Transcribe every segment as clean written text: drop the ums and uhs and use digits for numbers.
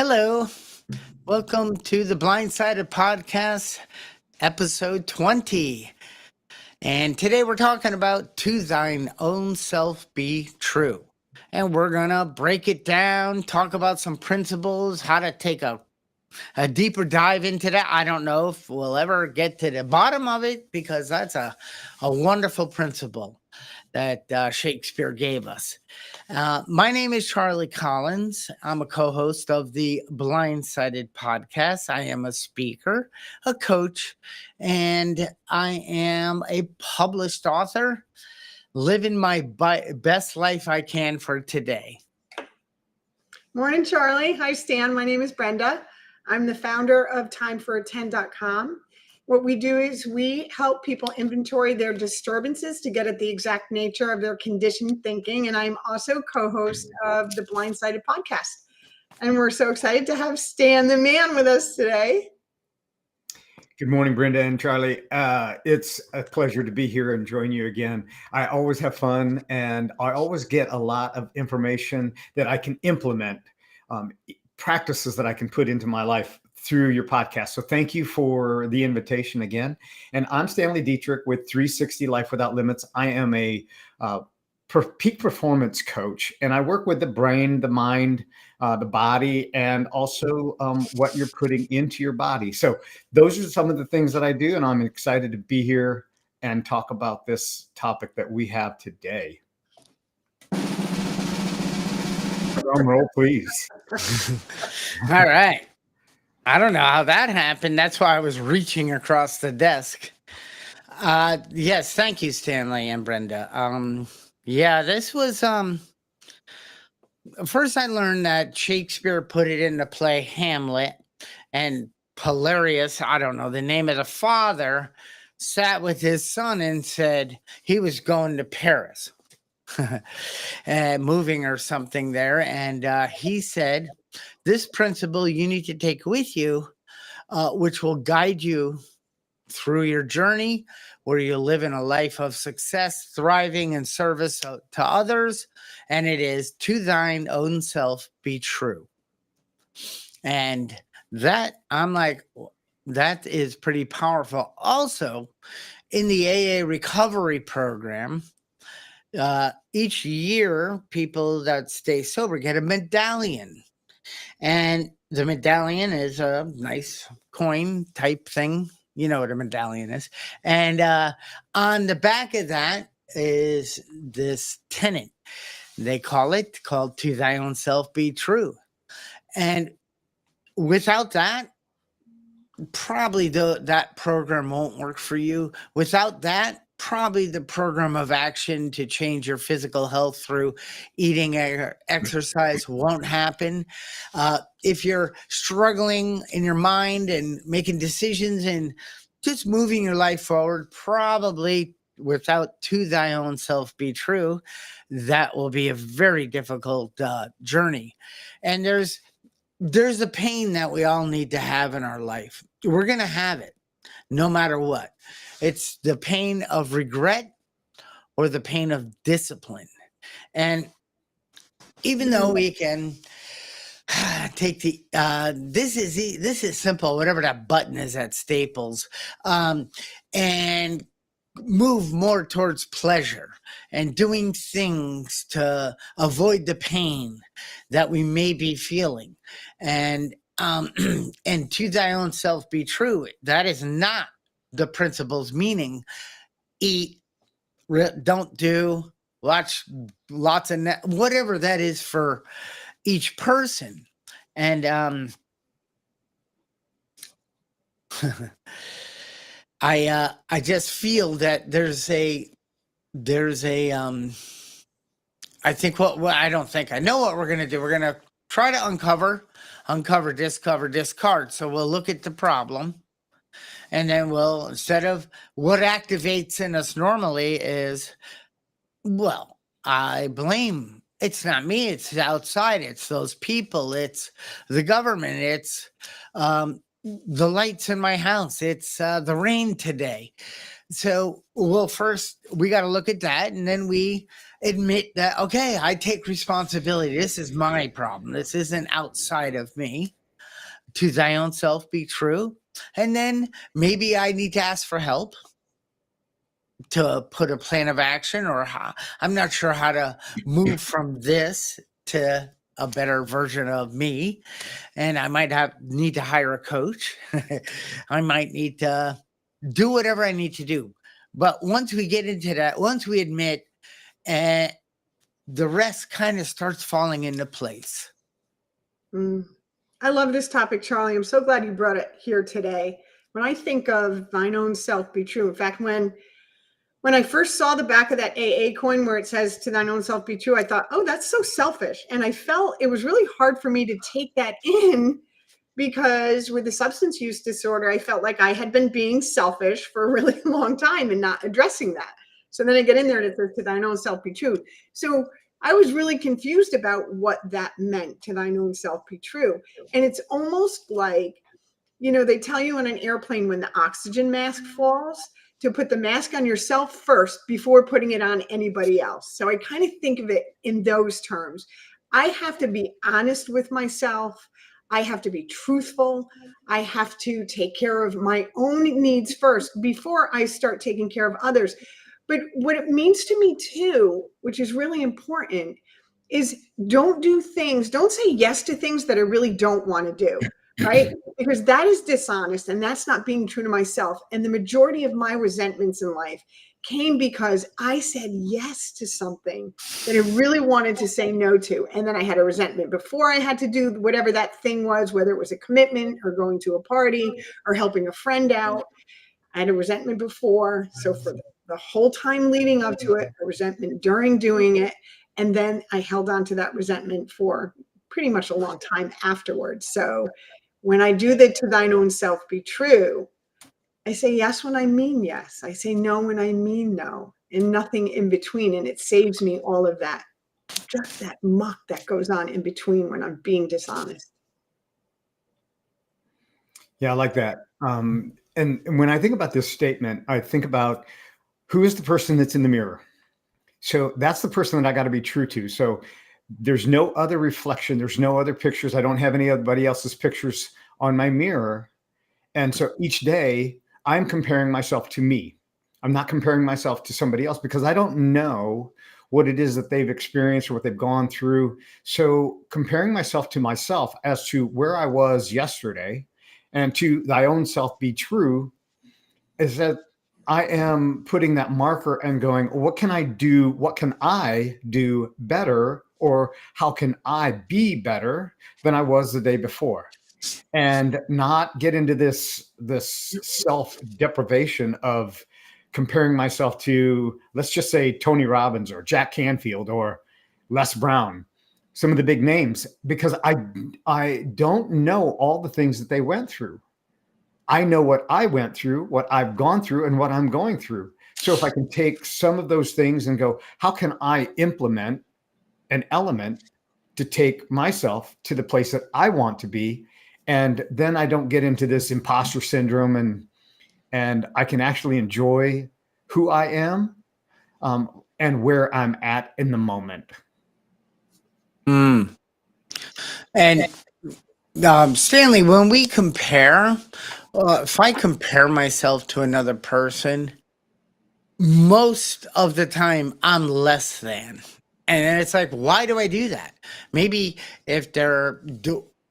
Hello. Welcome to the Blindsided Podcast, episode 20. And today we're talking about To Thine Own Self Be True. And we're going to break it down, talk about some principles, how to take a deeper dive into that. I don't know if we'll ever get to the bottom of it because that's a wonderful principle that Shakespeare gave us. My name is Charlie Collins. I'm a co-host of the Blindsided Podcast. I am a speaker, a coach, and I am a published author, living my best life I can for today. Morning, Charlie. Hi, Stan. My name is Brenda. I'm the founder of TimeFor10.com. What we do is we help people inventory their disturbances to get at the exact nature of their conditioned thinking. And I'm also co-host of the Blindsided Podcast. And we're so excited to have Stan the Man with us today. Good morning, Brenda and Charlie. It's a pleasure to be here and join you again. I always have fun and I always get a lot of information that I can implement, practices that I can put into my life through your podcast. So thank you for the invitation again. And I'm Stanley Dietrich with 360 Life Without Limits. I am a peak performance coach, and I work with the brain, the mind, the body, and also what you're putting into your body. So those are some of the things that I do, and I'm excited to be here and talk about this topic that we have today. Drum roll, please. All right. I don't know how that happened. That's why I was reaching across the desk. Yes, thank you, Stanley and Brenda. This was first I learned that Shakespeare put it into play Hamlet, and Polarius, I don't know the name of the father, sat with his son and said he was going to Paris. Moving or something there, and he said, this principle you need to take with you, which will guide you through your journey where you live in a life of success, thriving, and service to others, and it is to thine own self be true. And that, I'm like, that is pretty powerful. Also, in the AA recovery program, each year, people that stay sober get a medallion. And the medallion is a nice coin type thing. You know what a medallion is. And on the back of that is this tenet. They called To Thy Own Self Be True. And without that, probably that program won't work for you. Without that, probably the program of action to change your physical health through eating or exercise won't happen. If you're struggling in your mind and making decisions and just moving your life forward, probably without To Thy Own Self Be True, that will be a very difficult journey. And there's a pain that we all need to have in our life. We're going to have it no matter what. It's the pain of regret or the pain of discipline. And even though we can take this is simple, whatever that button is at Staples, and move more towards pleasure and doing things to avoid the pain that we may be feeling. And to thy own self be true. That is not the principle's meaning. Eat, don't do, watch lots of whatever that is for each person. And I just feel that I know what we're going to do. We're going to try to uncover, discover, discard. So we'll look at the problem, and then we'll, instead of what activates in us normally is, well, I blame. It's not me. It's outside. It's those people. It's the government. It's the lights in my house. It's the rain today. So, well, first we got to look at that, and then we admit that, okay, I take responsibility. This is my problem. This isn't outside of me. To thy own self be true. And then maybe I need to ask for help to put a plan of action, or I'm not sure how to move from this to a better version of me. And I might need to hire a coach. I might need to do whatever I need to do. But once we get into that, once we admit, the rest kind of starts falling into place. I love this topic, Charlie. I'm so glad you brought it here today. When I think of thine own self be true, in fact, when I first saw the back of that AA coin where it says to thine own self be true, I thought, oh, that's so selfish. And I felt it was really hard for me to take that in, because with the substance use disorder, I felt like I had been being selfish for a really long time and not addressing that. So then I get in there and it says to thine own self be true. So I was really confused about what that meant, to thine own self be true. And it's almost like, they tell you on an airplane when the oxygen mask falls to put the mask on yourself first before putting it on anybody else. So I kind of think of it in those terms. I have to be honest with myself. I have to be truthful. I have to take care of my own needs first before I start taking care of others. But what it means to me too, which is really important, is don't say yes to things that I really don't want to do, right? Because that is dishonest and that's not being true to myself. And the majority of my resentments in life came because I said yes to something that I really wanted to say no to. And then I had a resentment before I had to do whatever that thing was, whether it was a commitment or going to a party or helping a friend out. I had a resentment before. So for the whole time leading up to it, a resentment during doing it. And then I held on to that resentment for pretty much a long time afterwards. So when I do the to thine own self be true, I say yes when I mean yes. I say no when I mean no, and nothing in between. And it saves me all of that, just that muck that goes on in between when I'm being dishonest. Yeah, I like that. And when I think about this statement, I think about who is the person that's in the mirror. So that's the person that I got to be true to. So there's no other reflection. There's no other pictures. I don't have anybody else's pictures on my mirror. And so each day I'm comparing myself to me. I'm not comparing myself to somebody else because I don't know what it is that they've experienced or what they've gone through. So comparing myself to myself as to where I was yesterday and to thy own self be true is that I am putting that marker and going, what can I do? What can I do better? Or how can I be better than I was the day before? And not get into this self-deprivation of comparing myself to, let's just say, Tony Robbins or Jack Canfield or Les Brown, some of the big names, because I don't know all the things that they went through. I know what I went through, what I've gone through, and what I'm going through. So if I can take some of those things and go, how can I implement an element to take myself to the place that I want to be? And then I don't get into this imposter syndrome, and I can actually enjoy who I am and where I'm at in the moment. And Stanley, when we compare, if I compare myself to another person, most of the time I'm less than. And it's like, why do I do that? Maybe if they're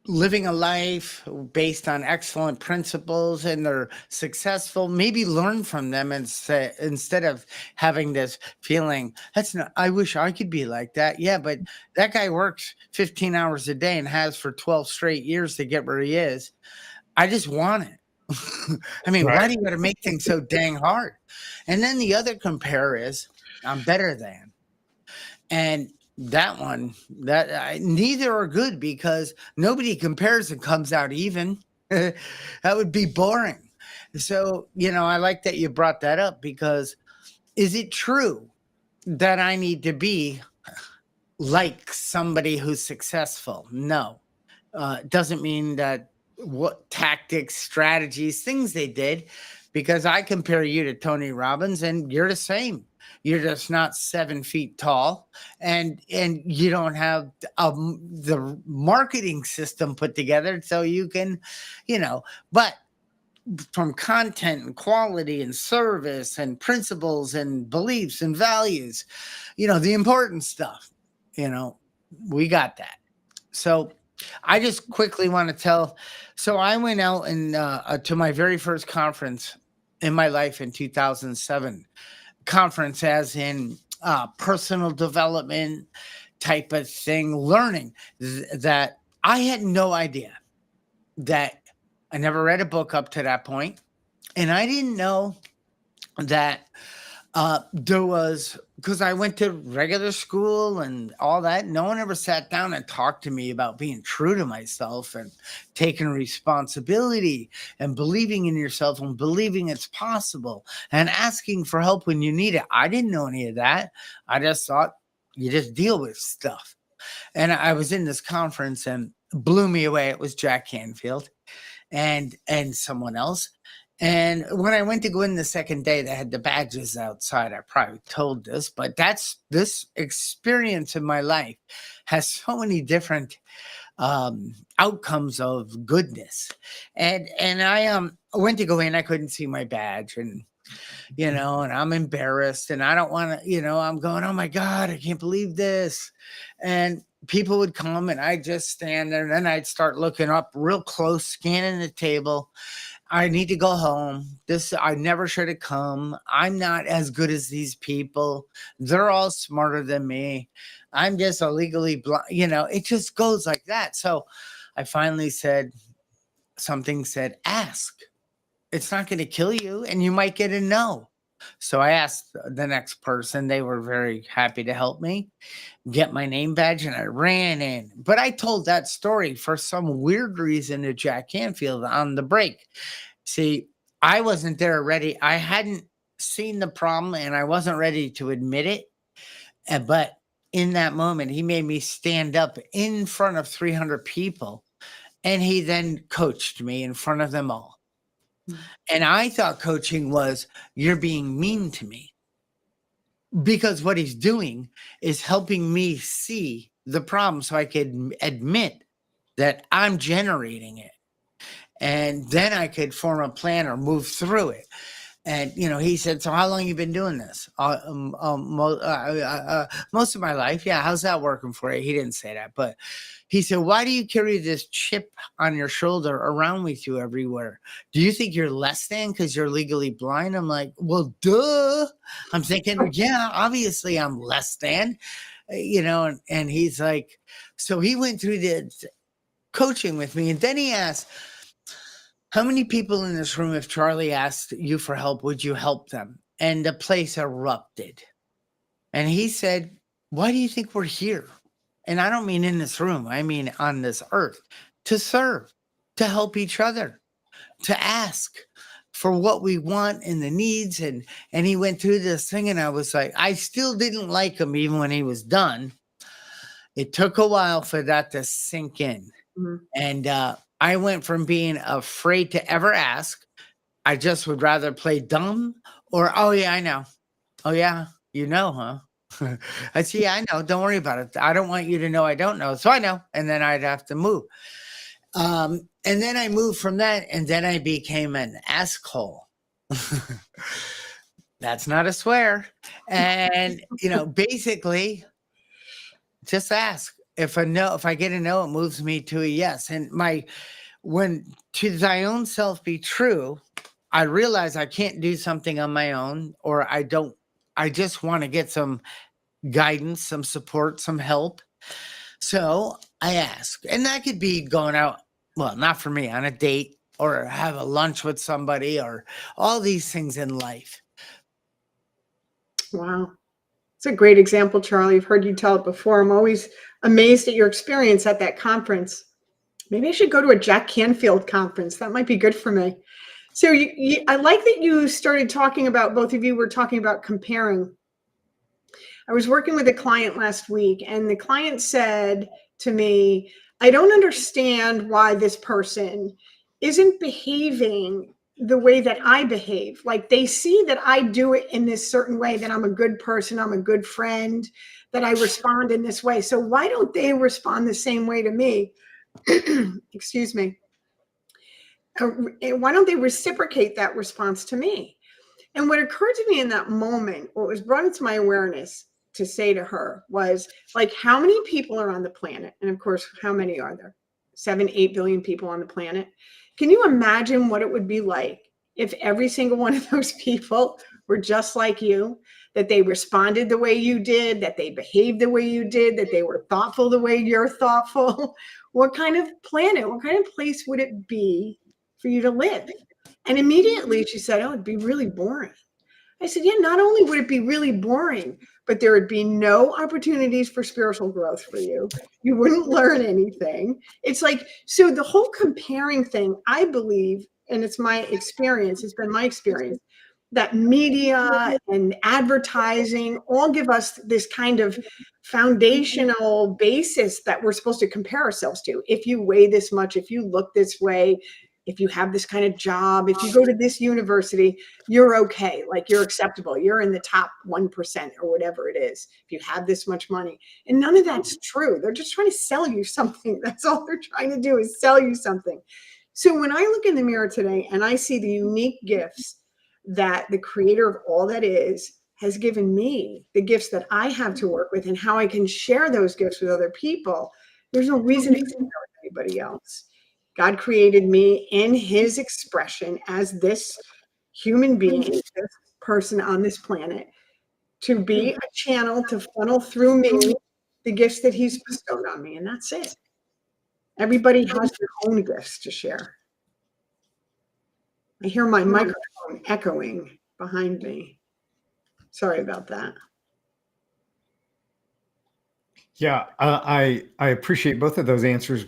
living a life based on excellent principles and they're successful, maybe learn from them instead of having this feeling, I wish I could be like that. Yeah, but that guy works 15 hours a day and has for 12 straight years to get where he is. I just want it. I mean, Right. why do you got to make things so dang hard? And then the other compare is I'm better than. And that one, neither are good because nobody compares and comes out even. That would be boring. So, I like that you brought that up, because is it true that I need to be like somebody who's successful? No. It doesn't mean that what tactics, strategies, things they did, because I compare you to Tony Robbins and you're the same. You're just not 7 feet tall, and you don't have the marketing system put together so you can, but from content and quality and service and principles and beliefs and values, the important stuff, we got that. So I just quickly want to tell. So I went out and to my very first conference in my life in 2007. Conference, as in personal development type of thing, learning that I had no idea that I never read a book up to that point, and I didn't know that there was, because I went to regular school and all that. No one ever sat down and talked to me about being true to myself and taking responsibility and believing in yourself and believing it's possible and asking for help when you need it. I didn't know any of that. I just thought you just deal with stuff. And I was in this conference and blew me away. It was Jack Canfield and someone else. And when I went to go in the second day, they had the badges outside. I probably told this, but this experience in my life has so many different outcomes of goodness. And I went to go in, I couldn't see my badge, and and I'm embarrassed, and I don't want to, I'm going, oh my God, I can't believe this. And people would come and I'd just stand there, and then I'd start looking up real close, scanning the table. I need to go home. I never should have come. I'm not as good as these people. They're all smarter than me. I'm just illegally blind. It just goes like that. So I finally said, ask. It's not going to kill you, and you might get a no. So I asked the next person. They were very happy to help me get my name badge, and I ran in. But I told that story for some weird reason to Jack Canfield on the break. See, I wasn't there ready. I hadn't seen the problem, and I wasn't ready to admit it. But in that moment, he made me stand up in front of 300 people, and he then coached me in front of them all. And I thought coaching was, you're being mean to me, because what he's doing is helping me see the problem so I could admit that I'm generating it. And then I could form a plan or move through it. And, he said, so how long have you been doing this? Most of my life. Yeah. How's that working for you? He didn't say that, but he said, why do you carry this chip on your shoulder around with you everywhere? Do you think you're less than because you're legally blind? I'm like, well, duh. I'm thinking, yeah, obviously I'm less than, and he's like, so he went through the coaching with me. And then he asked, how many people in this room, if Charlie asked you for help, would you help them? And the place erupted. And he said, why do you think we're here? And I don't mean in this room. I mean on this earth, to serve, to help each other, to ask for what we want and the needs. And he went through this thing, and I was like, I still didn't like him even when he was done. It took a while for that to sink in. Mm-hmm. And I went from being afraid to ever ask. I just would rather play dumb, or, oh yeah, I know. Oh yeah, huh? I see, I know. Don't worry about it. I don't want you to know I don't know. So I know. And then I'd have to move. And then I moved from that, and then I became an asshole. That's not a swear. And, basically just ask. If I get a no, it moves me to a yes. And when to thy own self be true, I realize I can't do something on my own, or I just want to get some guidance, some support, some help. So I ask, and that could be going out, well, not for me, on a date, or have a lunch with somebody, or all these things in life. Wow. It's a great example, Charlie. I've heard you tell it before. I'm always amazed at your experience at that conference. Maybe I should go to a Jack Canfield conference. That might be good for me. So I like that you started talking about, both of you were talking about comparing. I was working with a client last week, and the client said to me, I don't understand why this person isn't behaving the way that I behave. Like they see that I do it in this certain way, that I'm a good person, I'm a good friend, that I respond in this way. So why don't they respond the same way to me? Excuse me. Why don't they reciprocate that response to me? And what occurred to me in that moment, what was brought into my awareness to say to her was like, how many people are on the planet? And of course, how many are there? 7, 8 billion people on the planet. Can you imagine what it would be like if every single one of those people were just like you, that they responded the way you did, that they behaved the way you did, that they were thoughtful the way you're thoughtful? What kind of planet, what kind of place would it be for you to live? And immediately she said, oh, it'd be really boring. I said, yeah, not only would it be really boring, but there would be no opportunities for spiritual growth for you. You wouldn't learn anything. It's like, so the whole comparing thing, I believe, and it's my experience, it's been my experience, that media and advertising all give us this kind of foundational basis that we're supposed to compare ourselves to. If you weigh this much, if you look this way, if you have this kind of job, if you go to this university, you're okay. Like you're acceptable. You're in the top 1% or whatever it is. If you have this much money. And none of that's true. They're just trying to sell you something. That's all they're trying to do is sell you something. So when I look in the mirror today and I see the unique gifts that the creator of all that is has given me, the gifts that I have to work with and how I can share those gifts with other people, there's no reason to compare with anybody else. God created me in his expression as this human being, this person on this planet, to be a channel to funnel through me the gifts that he's bestowed on me. And that's it. Everybody has their own gifts to share. I hear my microphone echoing behind me. Sorry about that. Yeah, I appreciate both of those answers.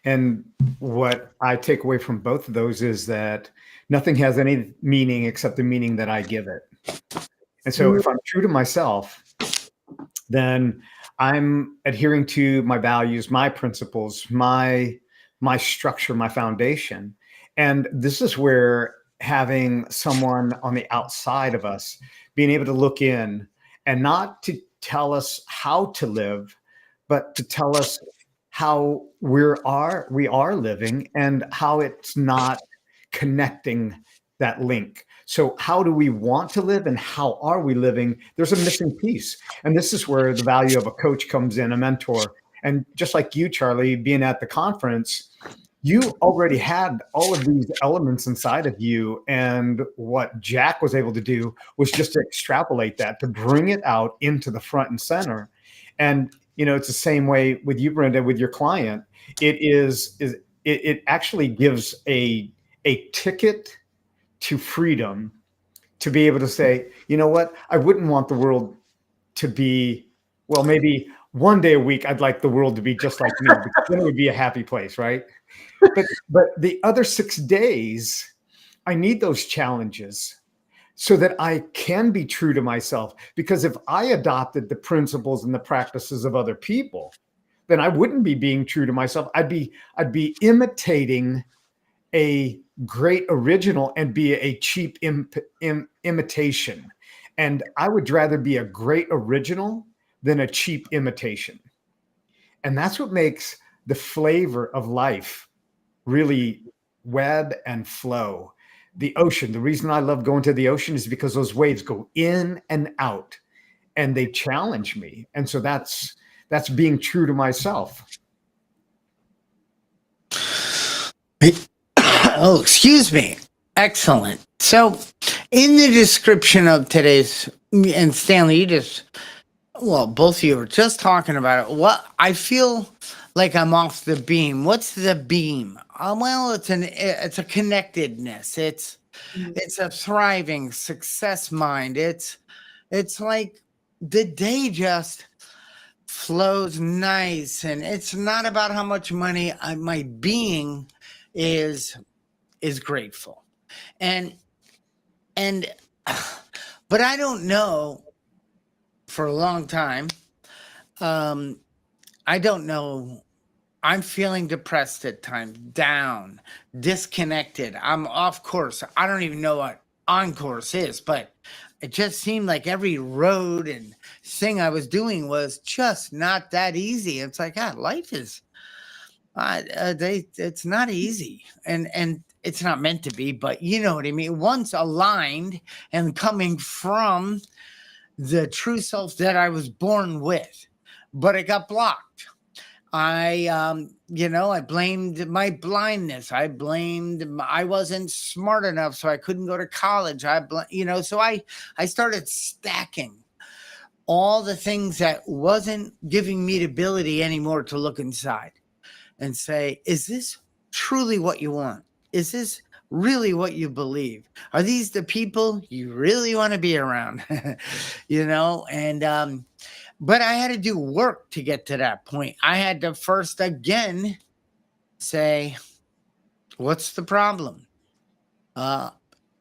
And what I take away from both of those is that nothing has any meaning except the meaning that I give it. And so if I'm true to myself, then I'm adhering to my values, my principles, my structure, my foundation. And this is where having someone on the outside of us being able to look in and not to tell us how to live, but to tell us how we are living and how it's not connecting that link. So how do we want to live and how are we living? There's a missing piece. And this is where the value of a coach comes in, a mentor. And just like you, Charlie, being at the conference, you already had all of these elements inside of you. And what Jack was able to do was just to extrapolate that, to bring it out into the front and center. And it's the same way with you, Brenda, with your client. It actually gives a ticket to freedom to be able to say, you know what, I wouldn't want the world to be, well, maybe one day a week, I'd like the world to be just like me, because then it would be a happy place, right? But the other 6 days, I need those challenges so that I can be true to myself. Because if I adopted the principles and the practices of other people, then I wouldn't be being true to myself. I'd be imitating a great original and be a cheap imitation. And I would rather be a great original than a cheap imitation. And that's what makes the flavor of life really web and flow. The ocean, the reason I love going to the ocean is because those waves go in and out and they challenge me. And so that's being true to myself. Oh, excuse me. Excellent. So in the description of today's, and Stanley, both of you were just talking about it. What I feel like I'm off the beam. What's the beam? Well, it's a connectedness. It's a thriving success mind. It's like the day just flows nice, and it's not about how much money my being is grateful. And but I don't know, for a long time, I don't know I'm feeling depressed at times, down, disconnected. I'm off course. I don't even know what on course is, but it just seemed like every road and thing I was doing was just not that easy. It's like, God, life is, it's not easy, and it's not meant to be. But you know what I mean. Once aligned and coming from the true self that I was born with, but it got blocked. I blamed my blindness. I wasn't smart enough, so I couldn't go to college. So I started stacking all the things that wasn't giving me the ability anymore to look inside and say, is this truly what you want? Is this really what you believe? Are these the people you really want to be around? But I had to do work to get to that point. I had to first again say, what's the problem?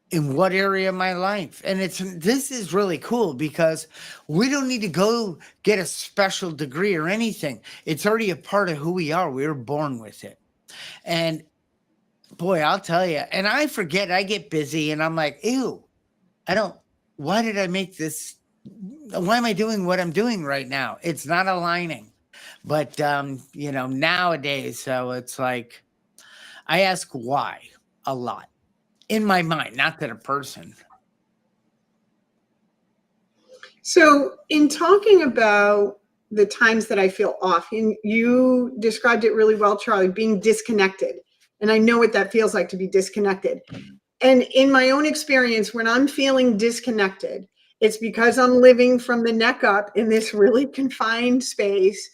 In what area of my life? And this is really cool because we don't need to go get a special degree or anything. It's already a part of who we are. We were born with it. And boy, I'll tell you, and I forget, I get busy and I'm like, ew, why did I make this? Why am I doing what I'm doing right now? It's not aligning. But, nowadays, so it's like, I ask why a lot in my mind, not to the person. So in talking about the times that I feel off, you described it really well, Charlie, being disconnected. And I know what that feels like to be disconnected. And in my own experience, when I'm feeling disconnected, it's because I'm living from the neck up in this really confined space.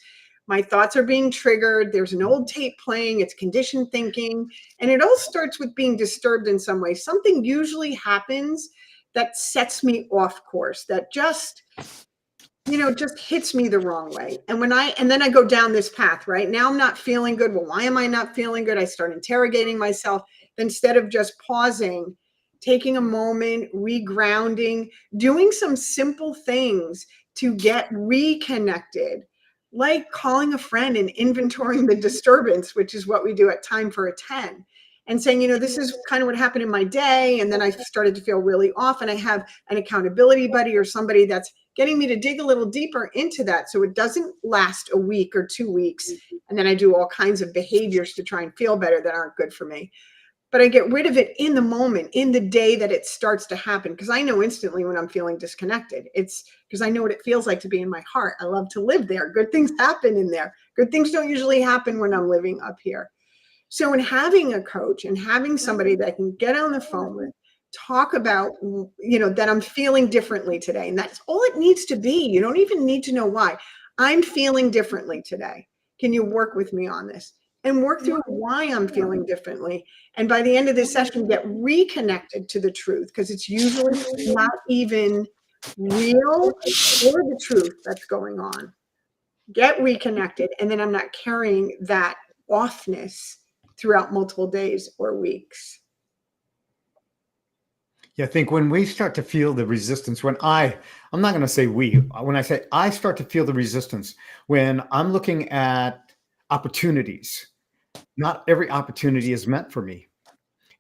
My thoughts are being triggered. There's an old tape playing. It's conditioned thinking. And it all starts with being disturbed in some way. Something usually happens that sets me off course, that just hits me the wrong way. And then I go down this path, right? Now I'm not feeling good. Well, why am I not feeling good? I start interrogating myself instead of just pausing, taking a moment, regrounding, doing some simple things to get reconnected, like calling a friend and inventorying the disturbance, which is what we do at Time for a 10, and saying, this is kind of what happened in my day. And then I started to feel really off, and I have an accountability buddy or somebody that's getting me to dig a little deeper into that. So it doesn't last a week or 2 weeks. And then I do all kinds of behaviors to try and feel better that aren't good for me. But I get rid of it in the moment, in the day that it starts to happen, because I know instantly when I'm feeling disconnected. It's because I know what it feels like to be in my heart. I love to live there. Good things happen in there. Good things don't usually happen when I'm living up here. So in having a coach and having somebody that I can get on the phone with, talk about, that I'm feeling differently today. And that's all it needs to be. You don't even need to know why. I'm feeling differently today. Can you work with me on this? And work through why I'm feeling differently. And by the end of this session, get reconnected to the truth, because it's usually not even real or the truth that's going on. Get reconnected, and then I'm not carrying that offness throughout multiple days or weeks. Yeah, I think when we start to feel the resistance, I'm not going to say when I say I start to feel the resistance, when I'm looking at opportunities, not every opportunity is meant for me.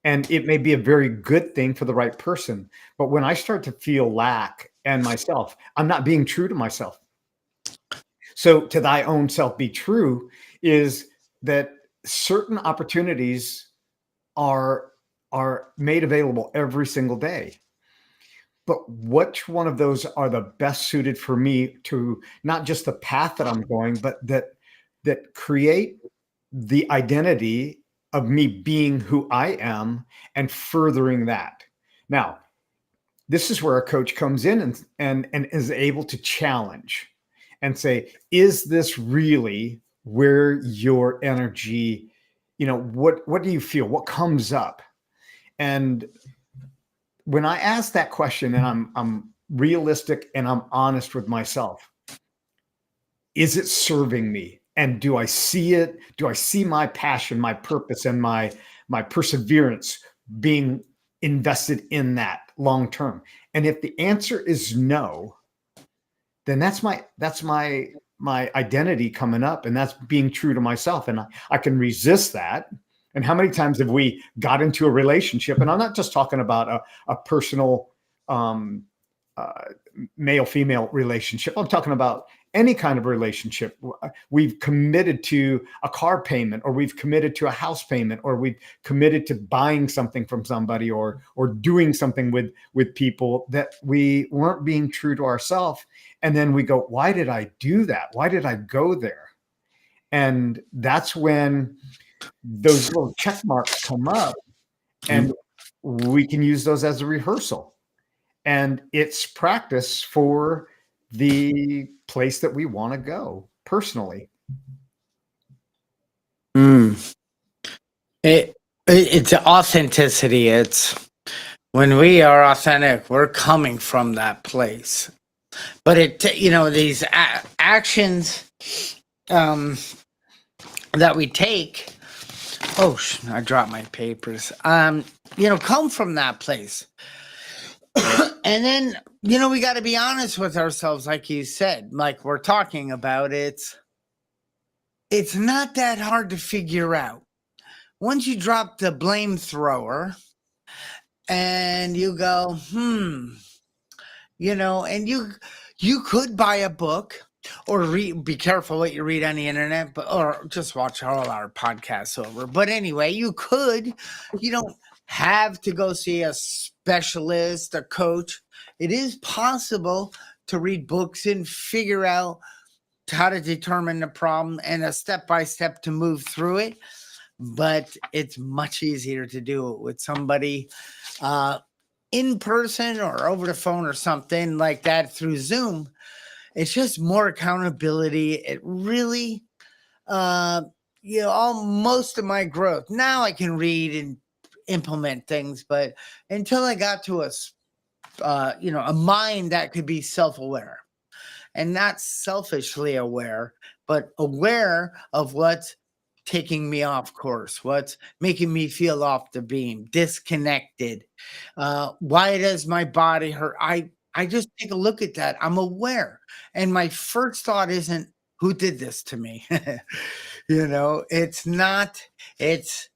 And it may be a very good thing for the right person. But when I start to feel lack and myself, I'm not being true to myself. So to thy own self be true is that certain opportunities are made available every single day. But which one of those are the best suited for me to not just the path that I'm going, but that create the identity of me being who I am and furthering that. Now, this is where a coach comes in and is able to challenge and say, is this really where your energy, what do you feel? What comes up? And when I ask that question, and I'm realistic and I'm honest with myself, is it serving me? And do I see it? Do I see my passion, my purpose, and my perseverance being invested in that long term? And if the answer is no, then that's my my identity coming up, and that's being true to myself. And I can resist that. And how many times have we got into a relationship? And I'm not just talking about a personal male-female relationship. I'm talking about any kind of relationship. We've committed to a car payment, or we've committed to a house payment, or we've committed to buying something from somebody, or doing something with people that we weren't being true to ourselves. And then we go, why did I do that? Why did I go there? And that's when those little check marks come up, and we can use those as a rehearsal. And it's practice for the place that we want to go personally. It's authenticity. It's when we are authentic, we're coming from that place. But these actions that we take. Oh, I dropped my papers. Come from that place. And then, we got to be honest with ourselves, like you said, like we're talking about. It's not that hard to figure out. Once you drop the blame thrower and you go, and you could buy a book or be careful what you read on the internet, or just watch all our podcasts over. But anyway, you don't have to go see a specialist, a coach. It is possible to read books and figure out how to determine the problem and a step-by-step to move through it. But it's much easier to do it with somebody in person or over the phone or something like that through Zoom. It's just more accountability. It really, most of my growth. Now I can read and implement things, but until I got to a mind that could be self-aware and not selfishly aware, but aware of what's taking me off course, what's making me feel off the beam, disconnected. Why does my body hurt? I just take a look at that. I'm aware. And my first thought isn't, who did this to me? It's not, it's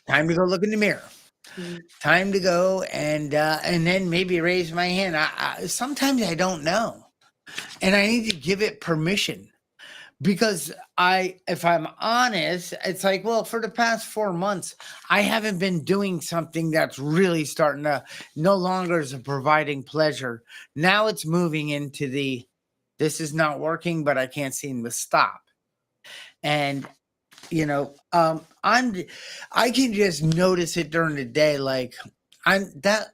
time to go look in the mirror. Time to go and then maybe raise my hand. Sometimes I don't know. And I need to give it permission. Because if I'm honest, it's like, well, for the past 4 months, I haven't been doing something that's really starting to no longer is providing pleasure. Now it's moving into this is not working, but I can't seem to stop. And, I can just notice it during the day. Like that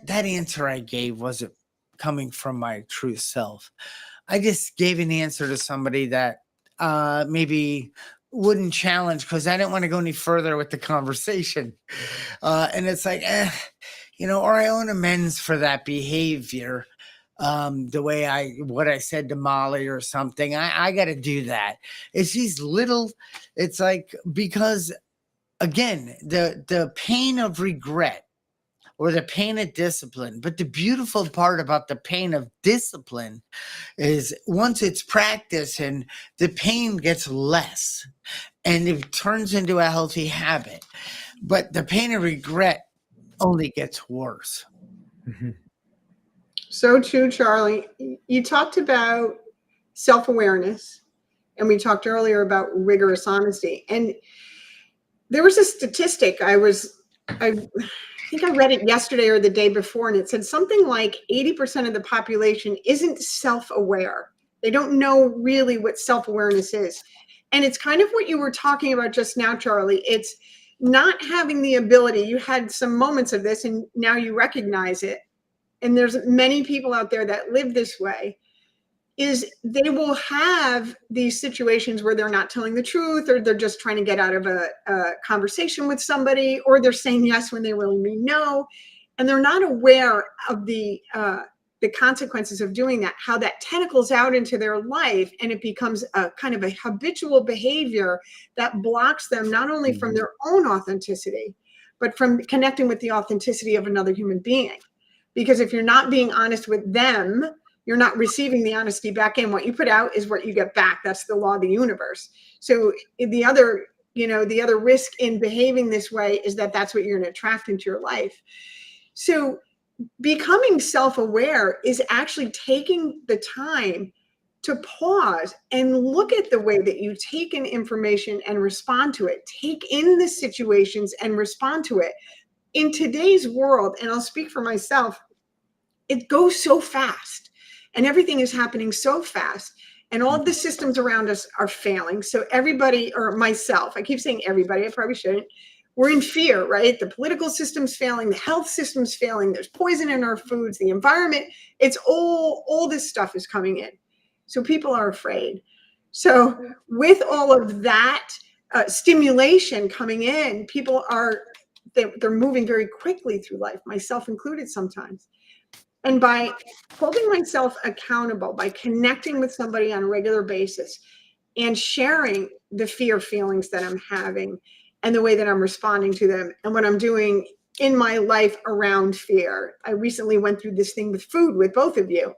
answer I gave wasn't coming from my true self. I just gave an answer to somebody that maybe wouldn't challenge because I didn't want to go any further with the conversation. And it's like, or I own amends for that behavior. The way what I said to Molly or something, I got to do that. It's these little, it's like, because again, the pain of regret or the pain of discipline. But the beautiful part about the pain of discipline is once it's practiced and the pain gets less and it turns into a healthy habit. But the pain of regret only gets worse. Mm-hmm. So true, Charlie. You talked about self-awareness, and we talked earlier about rigorous honesty. And there was a statistic I think I read it yesterday or the day before, and it said something like 80% of the population isn't self-aware. They don't know really what self-awareness is. And it's kind of what you were talking about just now, Charlie. It's not having the ability. You had some moments of this, and now you recognize it. And there's many people out there that live this way, is they will have these situations where they're not telling the truth, or they're just trying to get out of a conversation with somebody, or they're saying yes when they really mean no. And they're not aware of the consequences of doing that, how that tentacles out into their life, and it becomes a kind of a habitual behavior that blocks them not only from their own authenticity, but from connecting with the authenticity of another human being. Because if you're not being honest with them, you're not receiving the honesty back in. What you put out is what you get back. That's the law of the universe. So the other risk in behaving this way is that that's what you're going to attract into your life. So becoming self-aware is actually taking the time to pause and look at the way that you take in information and respond to it. Take in the situations and respond to it. In today's world, and I'll speak for myself, it goes so fast and everything is happening so fast, and all of the systems around us are failing. So everybody, or myself, I keep saying everybody, I probably shouldn't, we're in fear, right? The political system's failing, the health system's failing, there's poison in our foods, the environment, it's all this stuff is coming in. So people are afraid. So with all of that stimulation coming in, people they're moving very quickly through life, myself included sometimes. And by holding myself accountable, by connecting with somebody on a regular basis and sharing the fear feelings that I'm having and the way that I'm responding to them and what I'm doing in my life around fear. I recently went through this thing with food with both of you.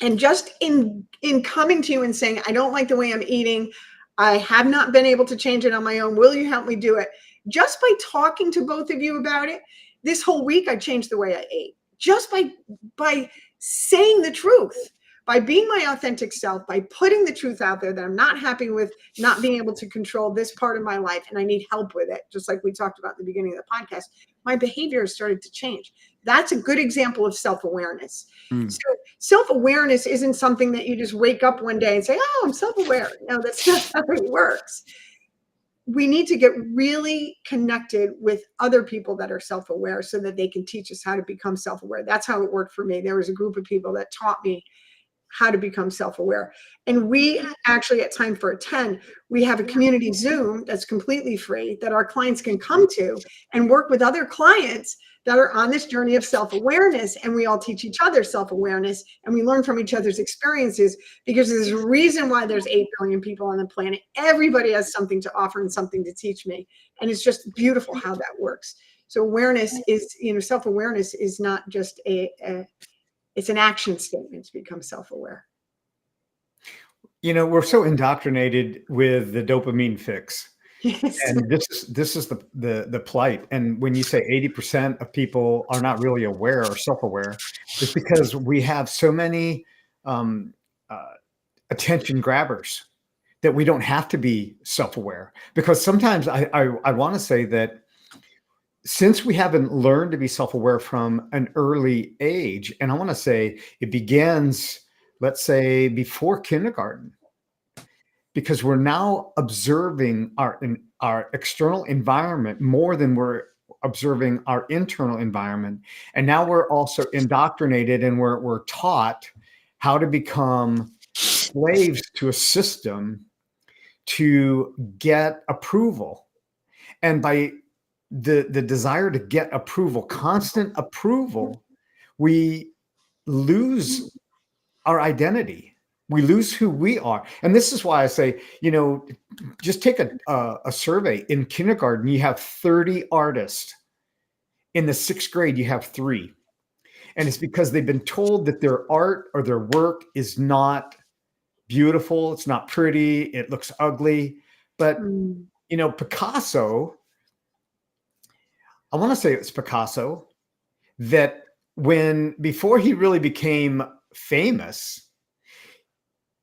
And just in coming to you and saying, I don't like the way I'm eating, I have not been able to change it on my own, will you help me do it? Just by talking to both of you about it, this whole week I changed the way I ate. Just by saying the truth, by being my authentic self, by putting the truth out there that I'm not happy with not being able to control this part of my life and I need help with it, just like we talked about at the beginning of the podcast, my behavior has started to change. That's a good example of self-awareness. So self-awareness isn't something that you just wake up one day and say, oh, I'm self-aware. No, that's not how it works. We need to get really connected with other people that are self-aware so that they can teach us how to become self-aware. That's how it worked for me. There was a group of people that taught me how to become self-aware. And we actually at Time for a 10, we have a community Zoom that's completely free that our clients can come to and work with other clients that are on this journey of self-awareness. And we all teach each other self-awareness and we learn from each other's experiences, because there's a reason why there's 8 billion people on the planet. Everybody has something to offer and something to teach me. And it's just beautiful how that works. So awareness is, self-awareness is not just it's an action statement to become self-aware. We're so indoctrinated with the dopamine fix. Yes. And this is the plight. And when you say 80% of people are not really aware or self-aware, it's because we have so many attention grabbers that we don't have to be self-aware. Because sometimes I want to say that since we haven't learned to be self-aware from an early age, and I want to say it begins, let's say, before kindergarten, because we're now observing our external environment more than we're observing our internal environment. And now we're also indoctrinated and we're taught how to become slaves to a system to get approval. And by the desire to get approval, constant approval, we lose our identity. We lose who we are. And this is why I say, just take a survey. In kindergarten, you have 30 artists. In the 6th grade, you have 3. And it's because they've been told that their art or their work is not beautiful. It's not pretty. It looks ugly. But, Picasso, I want to say it's Picasso, that before he really became famous,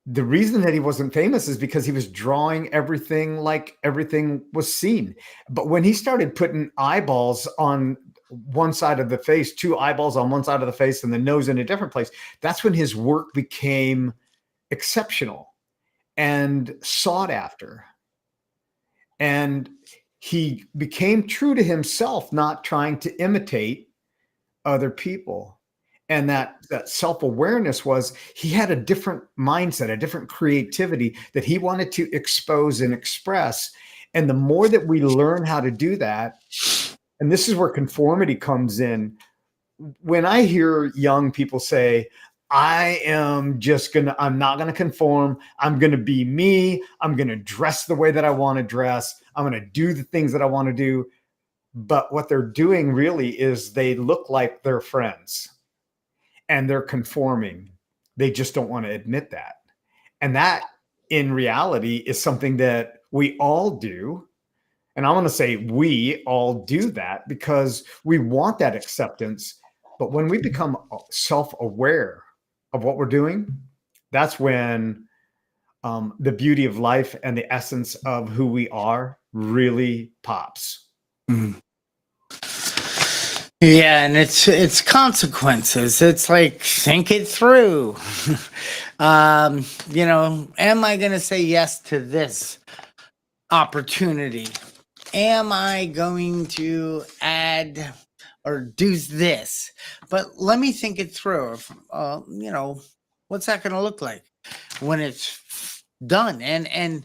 the reason that he wasn't famous is because he was drawing everything like everything was seen. But when he started putting eyeballs on one side of the face, 2 eyeballs on one side of the face and the nose in a different place, that's when his work became exceptional and sought after. And he became true to himself, not trying to imitate other people. And that self-awareness was, he had a different mindset, a different creativity that he wanted to expose and express. And the more that we learn how to do that, and this is where conformity comes in. When I hear young people say, I'm not going to conform. I'm going to be me. I'm going to dress the way that I want to dress. I'm going to do the things that I want to do. But what they're doing really is they look like their friends and they're conforming. They just don't want to admit that. And that in reality is something that we all do. And I'm going to say we all do that because we want that acceptance. But when we become self-aware of what we're doing, that's when the beauty of life and the essence of who we are really pops. Mhm. Yeah, and it's consequences. It's like, think it through. Am I going to say yes to this opportunity? Am I going to add or do this? But let me think it through. What's that going to look like when it's done? And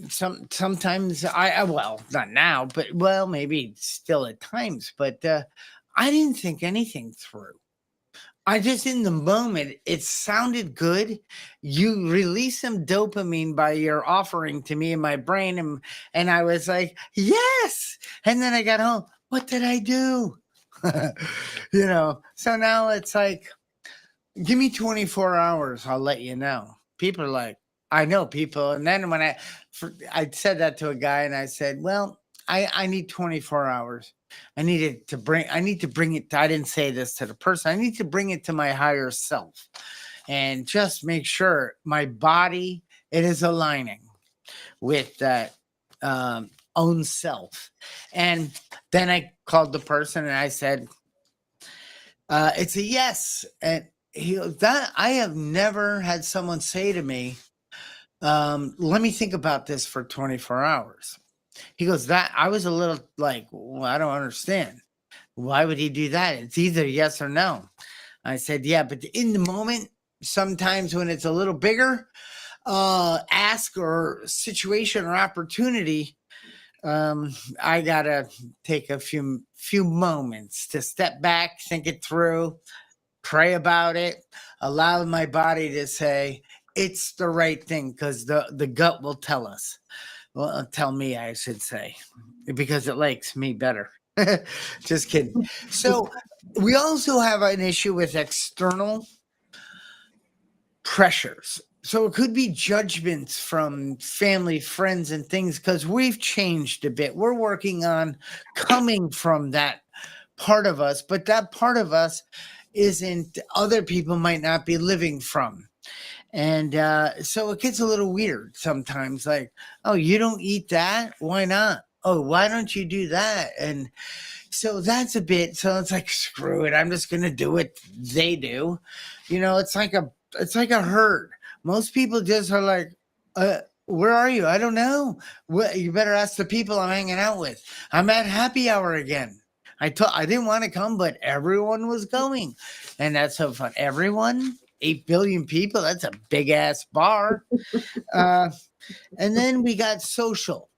sometimes well, not now, but maybe still at times, but I didn't think anything through. I just, in the moment, it sounded good. You release some dopamine by your offering to me in my brain, and I was like, yes. And then I got home. What did I do? So now it's like, give me 24 hours. I'll let you know. People are like, I know people. And then when I said that to a guy, and I said, well, I need 24 hours. I need to bring it. I didn't say this to the person. I need to bring it to my higher self and just make sure my body, it is aligning with that own self. And then I called the person and I said, it's a yes. And he goes, that I have never had someone say to me, let me think about this for 24 hours. He goes, that I was a little like, well, I don't understand. Why would he do that? It's either yes or no. I said, yeah, but in the moment, sometimes when it's a little bigger, ask or situation or opportunity, I gotta take a few moments to step back, think it through, pray about it, allow my body to say it's the right thing, because the gut will tell us. Well, tell me, I should say, because it likes me better. Just kidding. So we also have an issue with external pressures. So it could be judgments from family, friends, and things, because we've changed a bit. We're working on coming from that part of us, but that part of us isn't, other people might not be living from. And so it gets a little weird sometimes, like, oh, you don't eat that? Why not? Oh, why don't you do that? And so that's a bit, so it's like, screw it, I'm just going to do what they do. It's like a herd. Most people just are like, where are you? I don't know. You better ask the people I'm hanging out with. I'm at happy hour again. I didn't want to come, but everyone was going. And that's so fun. Everyone, 8 billion people, that's a big ass bar. And then we got social.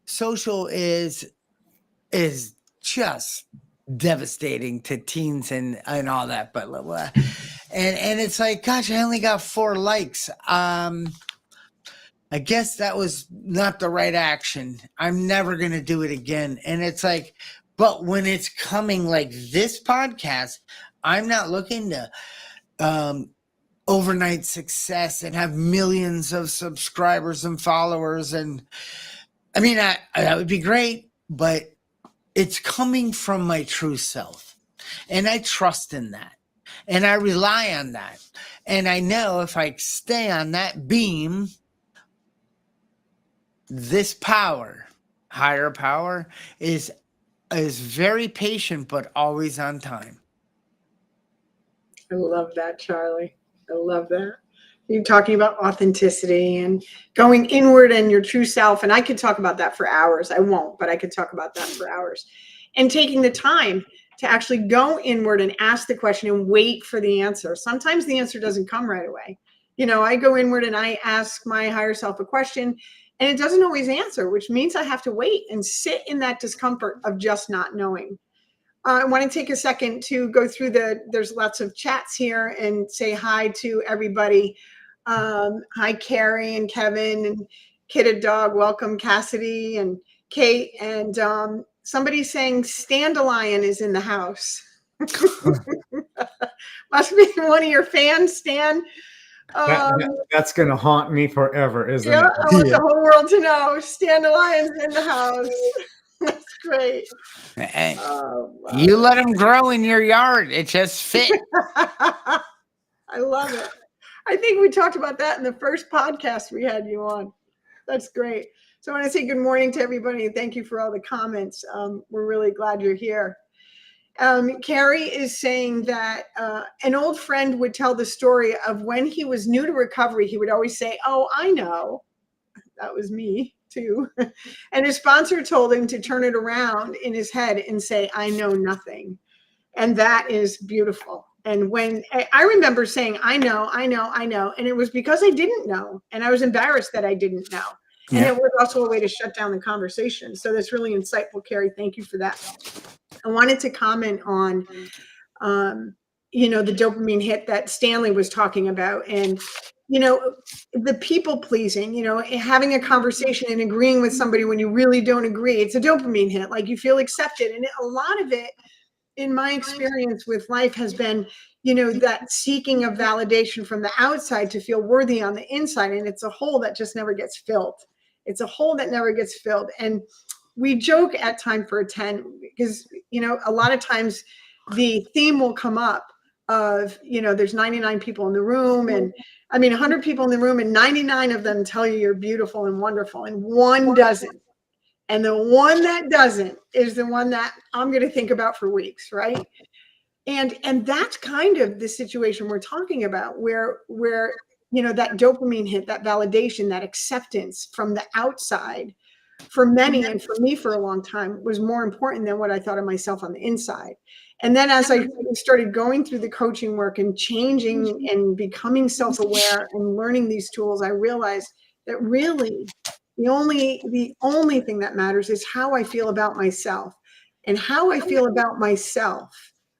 Social is just devastating to teens and all that, but and it's like, gosh, I only got 4 likes. I guess that was not the right action. I'm never gonna do it again. And it's like, but when it's coming like this podcast, I'm not looking to overnight success and have millions of subscribers and followers. And I mean, that would be great, but it's coming from my true self. And I trust in that. And I rely on that. And I know if I stay on that beam, this power, higher power, is very patient, but always on time. I love that, Charlie. I love that. You're talking about authenticity and going inward and your true self. And I could talk about that for hours. I won't, but I could talk about that for hours. And taking the time to actually go inward and ask the question and wait for the answer. Sometimes the answer doesn't come right away. I go inward and I ask my higher self a question, and it doesn't always answer, which means I have to wait and sit in that discomfort of just not knowing. I want to take a second to go through there's lots of chats here and say hi to everybody. Hi, Carrie and Kevin and Kitted Dog. Welcome, Cassidy and Kate. And somebody's saying Standalion is in the house. Must be one of your fans, Stan. That's going to haunt me forever, isn't Yeah, it? I want the whole world to know. Stan the Lion's in the house. That's great. And Oh, wow. you let them grow in your yard. It just fit. I love it. I think we talked about that in the first podcast we had you on. That's great. So I want to say good morning to everybody and thank you for all the comments. We're really glad you're here. Carrie is saying that an old friend would tell the story of when he was new to recovery, he would always say, "Oh, I know." That was me too. And his sponsor told him to turn it around in his head and say, "I know nothing." And that is beautiful. And when I remember saying, "I know, I know, I know," and it was because I didn't know. And I was embarrassed that I didn't know. And Yeah. it was also a way to shut down the conversation. So that's really insightful, Carrie. Thank you for that. I wanted to comment on, the dopamine hit that Stanley was talking about. And, the people pleasing, having a conversation and agreeing with somebody when you really don't agree. It's a dopamine hit, like you feel accepted. And a lot of it, in my experience with life, has been, that seeking of validation from the outside to feel worthy on the inside. And it's a hole that just never gets filled. It's a hole that never gets filled. And we joke at Time for a 10 because, a lot of times the theme will come up of, there's 99 people in the room, and 100 people in the room, and 99 of them tell you you're beautiful and wonderful, and one doesn't. And the one that doesn't is the one that I'm going to think about for weeks, right? And that's kind of the situation we're talking about, where that dopamine hit, that validation, that acceptance from the outside, for many, and for me for a long time, was more important than what I thought of myself on the inside. And then as I started going through the coaching work and changing and becoming self-aware and learning these tools, I realized that really the only thing that matters is how I feel about myself. And how I feel about myself,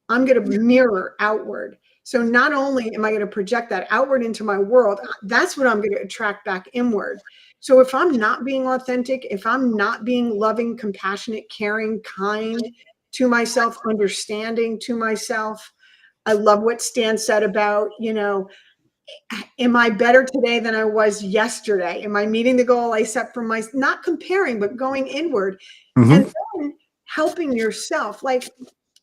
I'm going to mirror outward. So not only am I going to project that outward into my world, that's what I'm going to attract back inward. So if I'm not being authentic, if I'm not being loving, compassionate, caring, kind to myself, understanding to myself, I love what Stan said about, am I better today than I was yesterday? Am I meeting the goal I set for myself? Not comparing, but going inward. Mhm. And then helping yourself. Like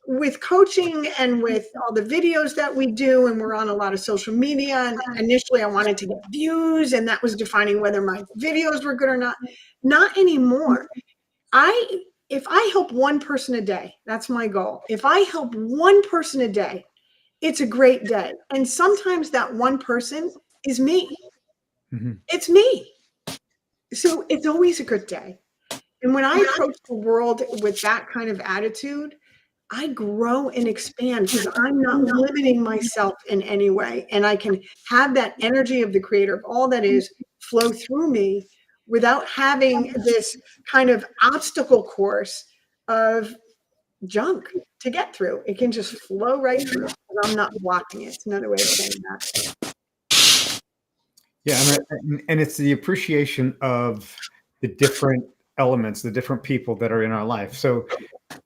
with coaching and with all the videos that we do, and we're on a lot of social media, and initially I wanted to get views, and that was defining whether my videos were good or not. Not anymore. If I help one person a day, that's my goal. If I help one person a day, it's a great day. And sometimes that one person is me. Mm-hmm. It's me. So it's always a good day. And when I approach the world with that kind of attitude, I grow and expand because I'm not limiting myself in any way. And I can have that energy of the creator of all that is flow through me without having this kind of obstacle course of junk to get through. It can just flow right through and I'm not blocking it. It's another way of saying that. Yeah, and it's the appreciation of the different elements, the different people that are in our life. So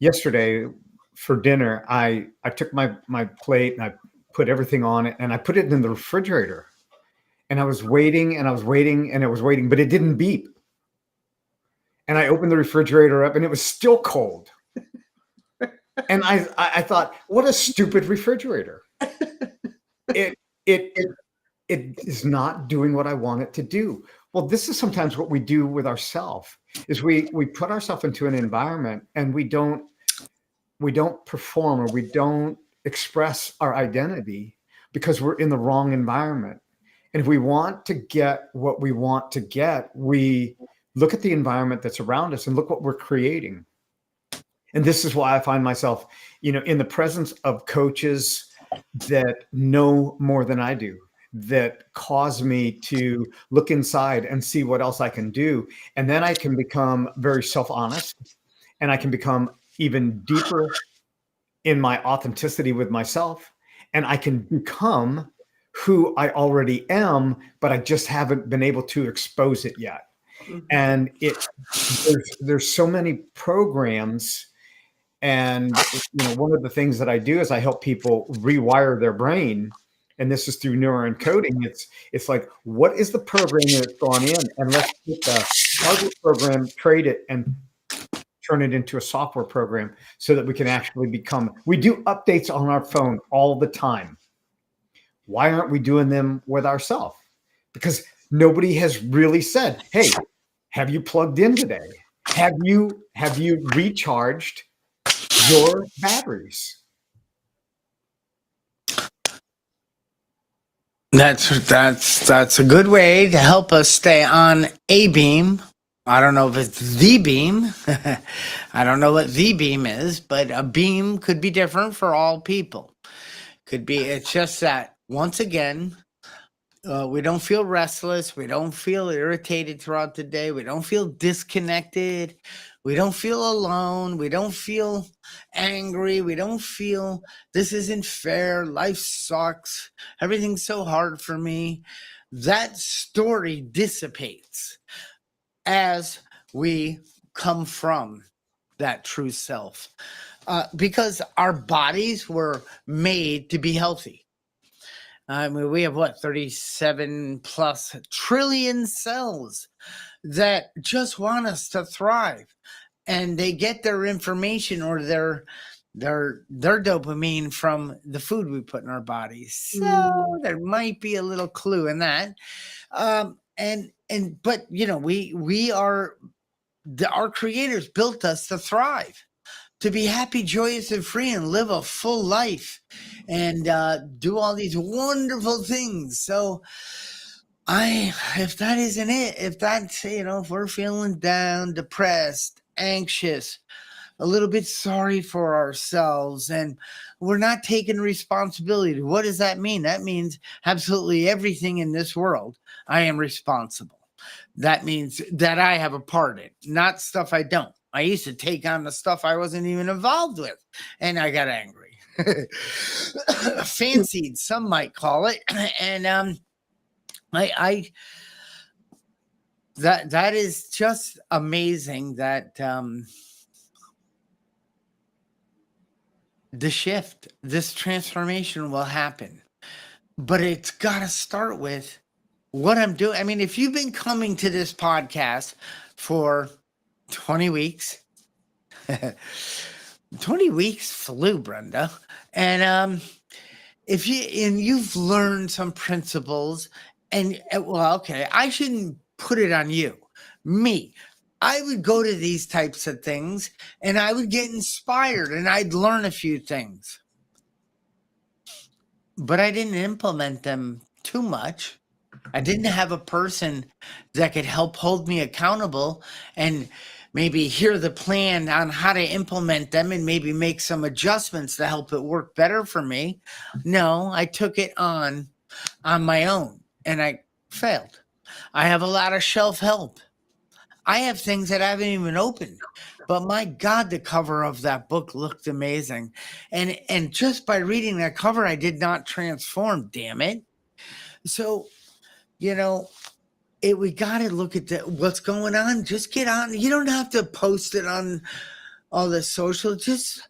yesterday for dinner, I took my plate and I put everything on it and I put it in the refrigerator. And I was waiting and I was waiting and it was waiting, but it didn't beep. And I opened the refrigerator up and it was still cold. And I thought, what a stupid refrigerator. It is not doing what I want it to do. Well, this is sometimes what we do with ourselves, is we put ourselves into an environment and we don't perform, or we don't express our identity because we're in the wrong environment. And if we want to get what we want to get, we look at the environment that's around us and look what we're creating. And this is why I find myself, in the presence of coaches that know more than I do, that cause me to look inside and see what else I can do. And then I can become very self-honest, and I can become even deeper in my authenticity with myself. And I can become who I already am, but I just haven't been able to expose it yet. Mm-hmm. And there's so many programs And one of the things that I do is I help people rewire their brain, and this is through neuroencoding. It's like, what is the program that's gone in, and let's take the target program, trade it, and turn it into a software program so that we can actually we do updates on our phone all the time. Why aren't we doing them with ourselves? Because nobody has really said, hey, have you plugged in today? Have you recharged your batteries? That's a good way to help us stay on a beam. I don't know if it's the beam. I don't know what the beam is, but a beam could be different for all people. It's just that, once again, we don't feel restless. We don't feel irritated throughout the day. We don't feel disconnected. We don't feel alone. We don't feel angry. We don't feel this isn't fair. Life sucks. Everything's so hard for me. That story dissipates as we come from that true self, because our bodies were made to be healthy. I mean, we have 37 plus trillion cells that just want us to thrive, and they get their information or their dopamine from the food we put in our bodies. So there might be a little clue in that. But we are our creators built us to thrive, to be happy, joyous, and free, and live a full life, and do all these wonderful things. So if that isn't it, if that's, if we're feeling down, depressed, anxious, a little bit sorry for ourselves, and we're not taking responsibility, what does that mean? That means absolutely everything in this world, I am responsible. That means that I have a part in, not stuff I don't. I used to take on the stuff I wasn't even involved with, and I got angry. Fancied, some might call it. And that is just amazing that the shift, this transformation will happen. But it's got to start with what I'm doing. I mean, if you've been coming to this podcast for 20 weeks, 20 weeks flew, Brenda. And you've learned some principles, and okay, I shouldn't put it on you. Me. I would go to these types of things and I would get inspired and I'd learn a few things. But I didn't implement them too much. I didn't have a person that could help hold me accountable and maybe hear the plan on how to implement them and maybe make some adjustments to help it work better for me. No, I took it on my own and I failed. I have a lot of shelf help. I have things that I haven't even opened, but my God, the cover of that book looked amazing. And just by reading that cover, I did not transform, damn it. So, we got to look at what's going on. Just get on. You don't have to post it on all the social. Just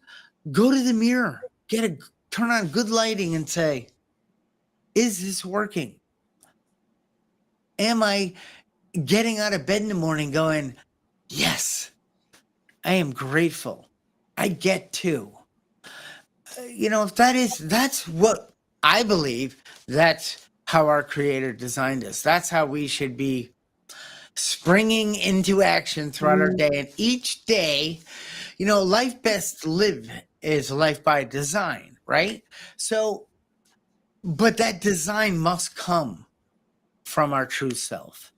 go to the mirror, turn on good lighting and say, is this working? Am I getting out of bed in the morning going, yes, I am grateful. I get to. If that's what I believe, that's how our Creator designed us. That's how we should be springing into action throughout our day. And each day, life best lived is life by design, right? So, but that design must come from our true self.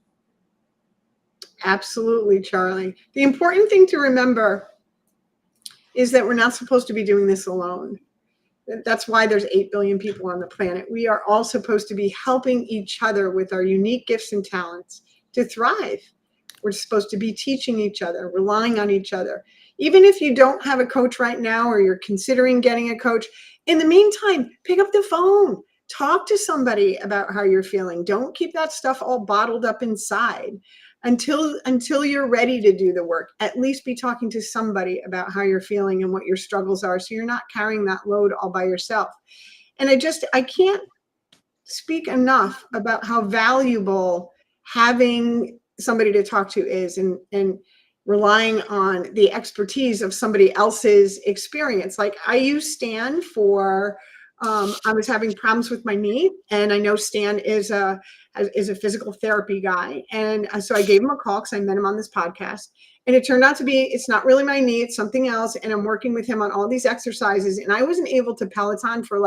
Absolutely, Charlie. The important thing to remember is that we're not supposed to be doing this alone. That's why there's 8 billion people on the planet. We are all supposed to be helping each other with our unique gifts and talents to thrive. We're supposed to be teaching each other, relying on each other. Even if you don't have a coach right now or you're considering getting a coach, in the meantime, pick up the phone. Talk to somebody about how you're feeling. Don't keep that stuff all bottled up inside until you're ready to do the work. At least be talking to somebody about how you're feeling and what your struggles are, so you're not carrying that load all by yourself. And I can't speak enough about how valuable having somebody to talk to is, and relying on the expertise of somebody else's experience. Like, I use Stan for, I was having problems with my knee, and I know Stan is a physical therapy guy. And so I gave him a call because I met him on this podcast. And it turned out to be, it's not really my knee, it's something else. And I'm working with him on all these exercises. And I wasn't able to Peloton for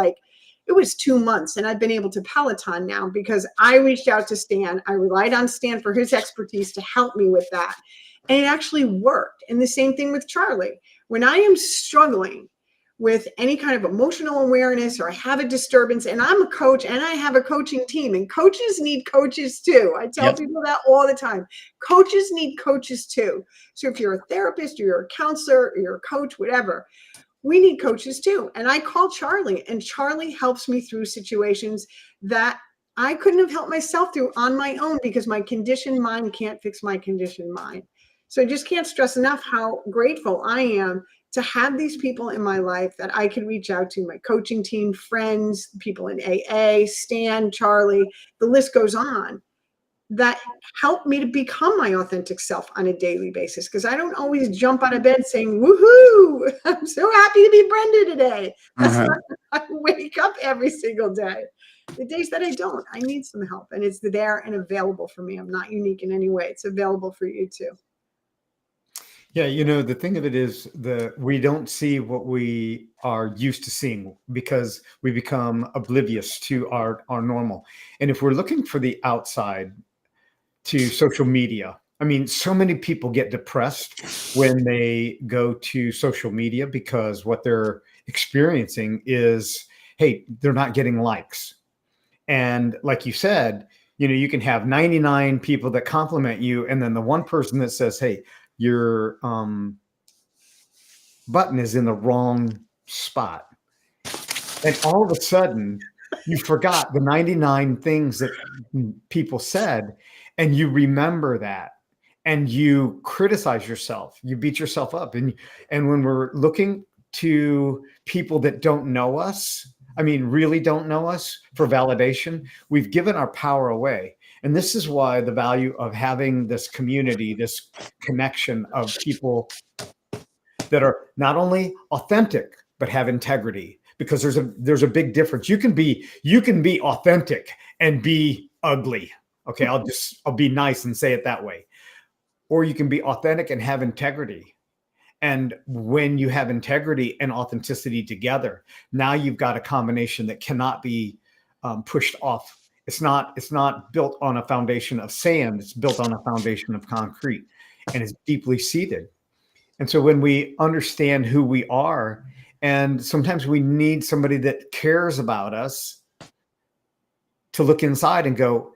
it was 2 months, and I've been able to Peloton now because I reached out to Stan. I relied on Stan for his expertise to help me with that. And it actually worked. And the same thing with Charlie. When I am struggling with any kind of emotional awareness, or I have a disturbance, and I'm a coach and I have a coaching team, and coaches need coaches too. I tell people that all the time. Coaches need coaches too. So if you're a therapist, or you're a counselor, or you're a coach, whatever, we need coaches too. And I call Charlie, and Charlie helps me through situations that I couldn't have helped myself through on my own, because my conditioned mind can't fix my conditioned mind. So I just can't stress enough how grateful I am to have these people in my life that I can reach out to, my coaching team, friends, people in AA, Stan, Charlie, the list goes on, that help me to become my authentic self on a daily basis. Because I don't always jump out of bed saying, woohoo, I'm so happy to be Brenda today. That's not how I wake up every single day. The days that I don't, I need some help, and it's there and available for me. I'm not unique in any way. It's available for you too. Yeah, the thing of it is we don't see what we are used to seeing, because we become oblivious to our normal. And if we're looking for the outside to social media, I mean, so many people get depressed when they go to social media, because what they're experiencing is, hey, they're not getting likes. And like you said, you can have 99 people that compliment you, and then the one person that says, hey, your button is in the wrong spot. And all of a sudden, you forgot the 99 things that people said, and you remember that, and you criticize yourself. You beat yourself up. And when we're looking to people that don't know us, I mean, really don't know us, for validation, we've given our power away. And this is why the value of having this community, this connection of people that are not only authentic, but have integrity, because there's a big difference. You can be authentic and be ugly. Okay. I'll be nice and say it that way. Or you can be authentic and have integrity. And when you have integrity and authenticity together, now you've got a combination that cannot be pushed off. It's not built on a foundation of sand. It's built on a foundation of concrete, and it's deeply seated. And so when we understand who we are, and sometimes we need somebody that cares about us to look inside and go,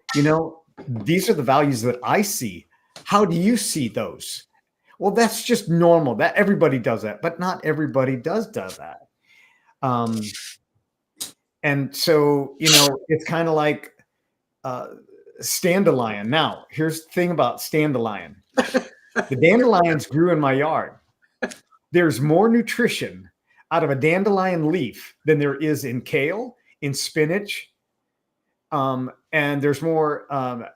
these are the values that I see. How do you see those? Well, that's just normal. That everybody does that, but not everybody does that. And so, it's kind of like Standalion. Now, here's the thing about Standalion. The dandelions grew in my yard. There's more nutrition out of a dandelion leaf than there is in kale, in spinach, and there's more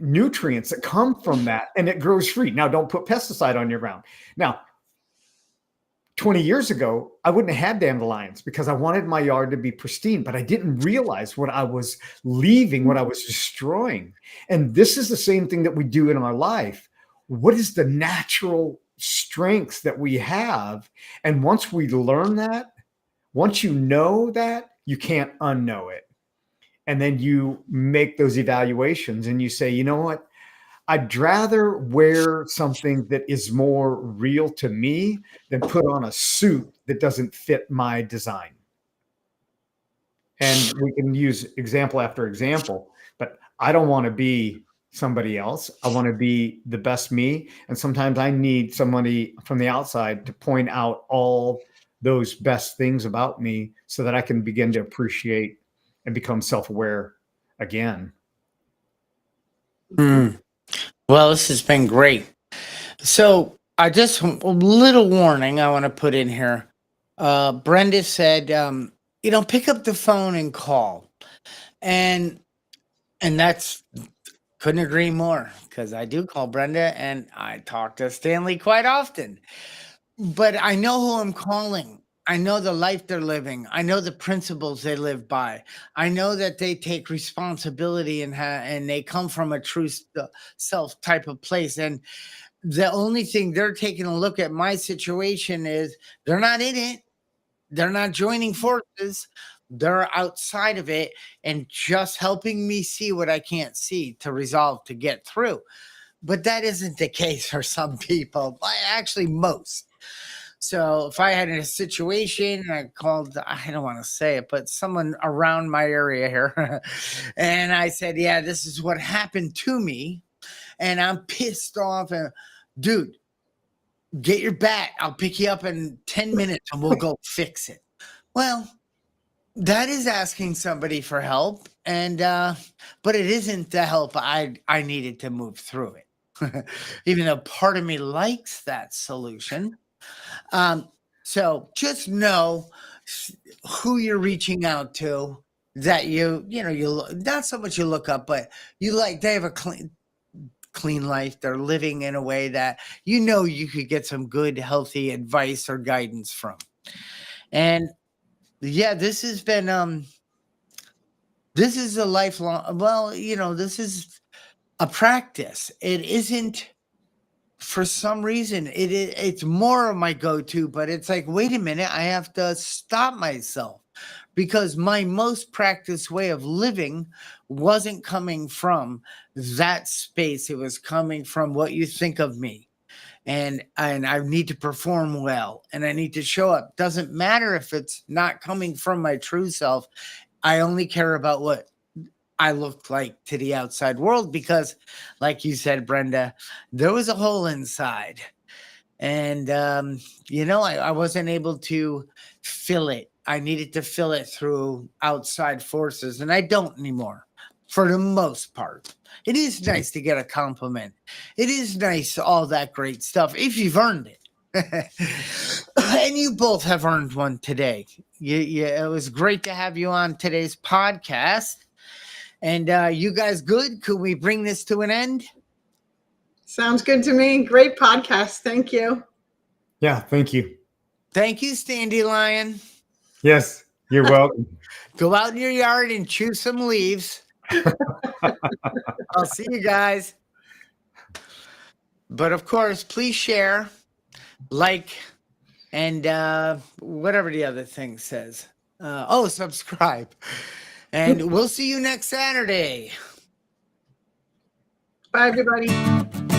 nutrients that come from that, and it grows free. Now, don't put pesticide on your ground. Now, 20 years ago, I wouldn't have had dandelions because I wanted my yard to be pristine, but I didn't realize what I was leaving, what I was destroying. And this is the same thing that we do in our life. What is the natural strengths that we have? And once we learn that, once you know that, you can't unknow it. And then you make those evaluations and you say, you know what? I'd rather wear something that is more real to me than put on a suit that doesn't fit my design. And we can use example after example, but I don't want to be somebody else. I want to be the best me. And sometimes I need somebody from the outside to point out all those best things about me so that I can begin to appreciate and become self-aware again. Hmm. Well, this has been great. So I just a little warning I want to put in here. Brenda said, pick up the phone and call, and that's couldn't agree more because I do call Brenda and I talk to Stanley quite often. But I know who I'm calling. I know the life they're living. I know the principles they live by. I know that they take responsibility and they come from a true self type of place. And the only thing they're taking a look at my situation is they're not in it. They're not joining forces. They're outside of it and just helping me see what I can't see to resolve to get through. But that isn't the case for some people, actually, most. So if I had a situation, I called, I don't want to say it, but someone around my area here, and I said, yeah, this is what happened to me. And I'm pissed off. And dude, get your bat. I'll pick you up in 10 minutes and we'll go fix it. Well, that is asking somebody for help. And, but it isn't the help I needed to move through it. Even though part of me likes that solution. So just know who you're reaching out to, that you not so much you look up, but you like, they have a clean life. They're living in a way that you could get some good, healthy advice or guidance from. And yeah, this has been this is a lifelong, this is a practice. It isn't, for some reason, it's more of my go-to, but it's like, wait a minute, I have to stop myself because my most practiced way of living wasn't coming from that space. It was coming from what you think of me. And I need to perform well and I need to show up. Doesn't matter if it's not coming from my true self. I only care about what I look like to the outside world because, like you said, Brenda, there was a hole inside. And, I wasn't able to fill it. I needed to fill it through outside forces, and I don't anymore for the most part. It is nice to get a compliment. It is nice, all that great stuff, if you've earned it. And you both have earned one today. It was great to have you on today's podcast. And you guys good? Could we bring this to an end? Sounds good to me. Great podcast. Thank you. Yeah, thank you. Thank you, Standy Lion. Yes, you're welcome. Go out in your yard and chew some leaves. I'll see you guys. But of course, please share, like, and whatever the other thing says. Subscribe. And we'll see you next Saturday. Bye, everybody.